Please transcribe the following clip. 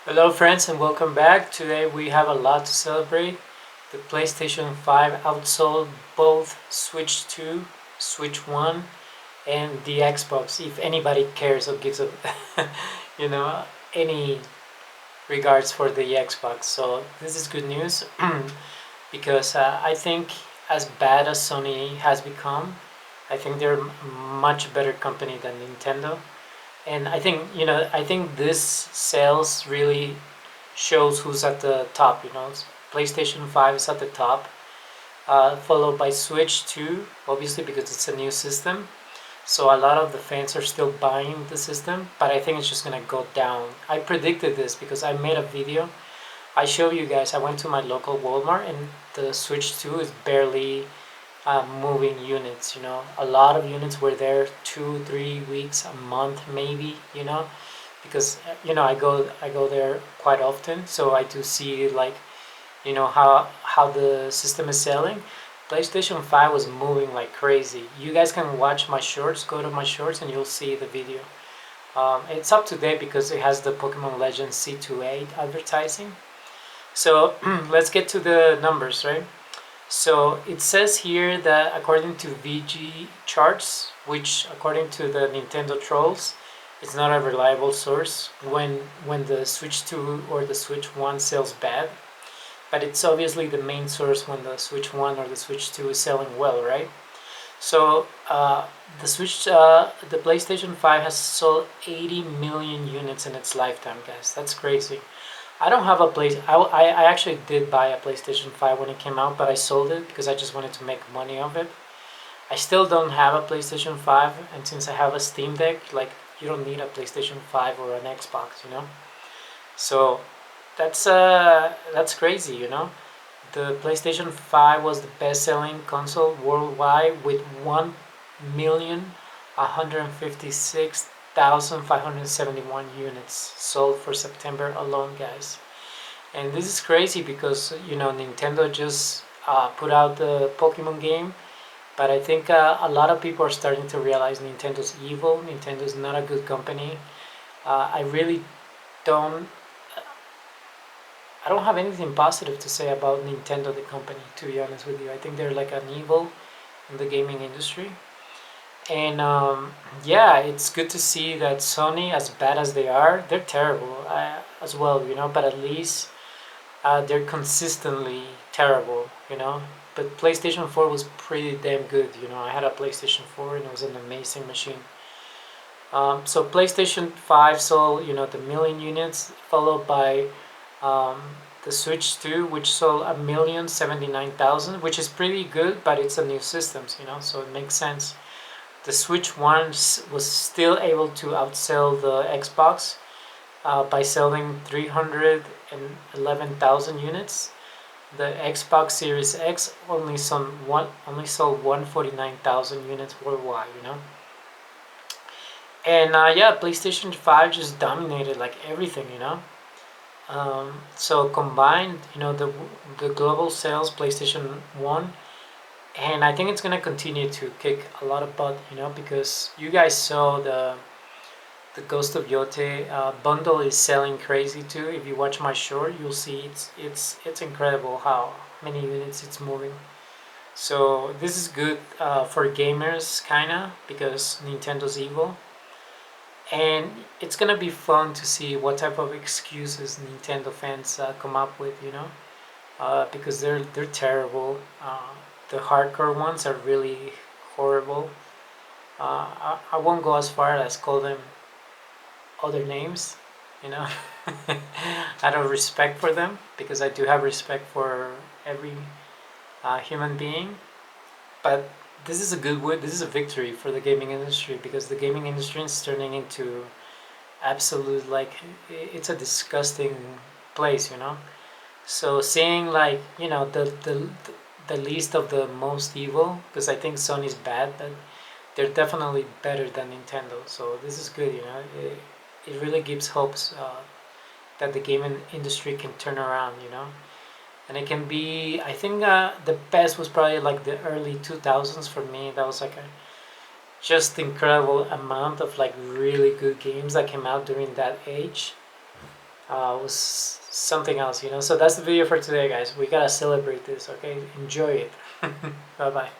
Hello friends and welcome back. Today we have a lot to celebrate. The PlayStation 5 outsold both Switch 2, Switch 1 and the Xbox. If anybody cares or gives a you know any regards for the Xbox. So this is good news because I think as bad as Sony has become, I think they're a much better company than Nintendo. And I think this sales really shows who's at the top. PlayStation 5 is at the top, followed by Switch 2, obviously because it's a new system. So a lot of the fans are still buying the system, but I think it's just gonna go down. I predicted this because I made a video. I show you guys. I went to my local Walmart and the Switch 2 is barely moving units. A lot of units were there 2 3 weeks, a month maybe. Because I go there quite often, so I do see like how the system is selling. PlayStation 5 was moving like crazy. You guys can watch my shorts, go to my shorts and you'll see the video. It's up to date because it has the Pokemon Legends C28 advertising. So let's get to the numbers, right? So it says here that according to VG charts, which according to the Nintendo trolls, it's not a reliable source when the Switch 2 or the Switch 1 sells bad, but it's obviously the main source when the Switch 1 or the Switch 2 is selling well, right? So the PlayStation 5 has sold 80 million units in its lifetime, guys. That's crazy. I don't have a place. I actually did buy a PlayStation 5 when it came out, but I sold it because I just wanted to make money of it. I still don't have a PlayStation 5, and since I have a Steam Deck, like you don't need a PlayStation 5 or an Xbox. So that's crazy. The PlayStation 5 was the best-selling console worldwide with 1,156,571 units sold for September alone, guys. And this is crazy because Nintendo just put out the Pokemon game, but I think a lot of people are starting to realize Nintendo's evil. Nintendo's not a good company. I really don't. I don't have anything positive to say about Nintendo, the company. To be honest with you, I think they're like an evil in the gaming industry. And yeah, it's good to see that Sony, as bad as they are, they're terrible as well. But at least they're consistently terrible. But PlayStation 4 was pretty damn good. I had a PlayStation 4 and it was an amazing machine. So PlayStation 5 sold, the million units, followed by um, the Switch 2, which sold 1,079,000, which is pretty good, but it's a new system, so it makes sense. The Switch 1 was still able to outsell the Xbox by selling 311,000 units. The Xbox Series X only sold 149,000 units worldwide. And yeah, PlayStation 5 just dominated like everything. So combined, the global sales, PlayStation 1, and I think it's gonna continue to kick a lot of butt, because you guys saw the Ghost of Yote bundle is selling crazy too. If you watch my short, you'll see it's incredible how many units it's moving. So this is good for gamers, kinda, because Nintendo's evil, and it's gonna be fun to see what type of excuses Nintendo fans come up with, because they're terrible. The hardcore ones are really horrible. I won't go as far as call them other names, you know. Out of respect for them, because I do have respect for every human being. But this is a good win. This is a victory for the gaming industry, because the gaming industry is turning into absolute, like, it's a disgusting place. So seeing, like, the least of the most evil, because I think Sony's bad, but they're definitely better than Nintendo. So this is good. It really gives hopes that the gaming industry can turn around. And it can be, I think the best was probably like the early 2000s for me. That was like a just incredible amount of like really good games that came out during that age. was something else, you know. So that's the video for today, guys. We gotta celebrate this, okay? Enjoy it. Bye bye.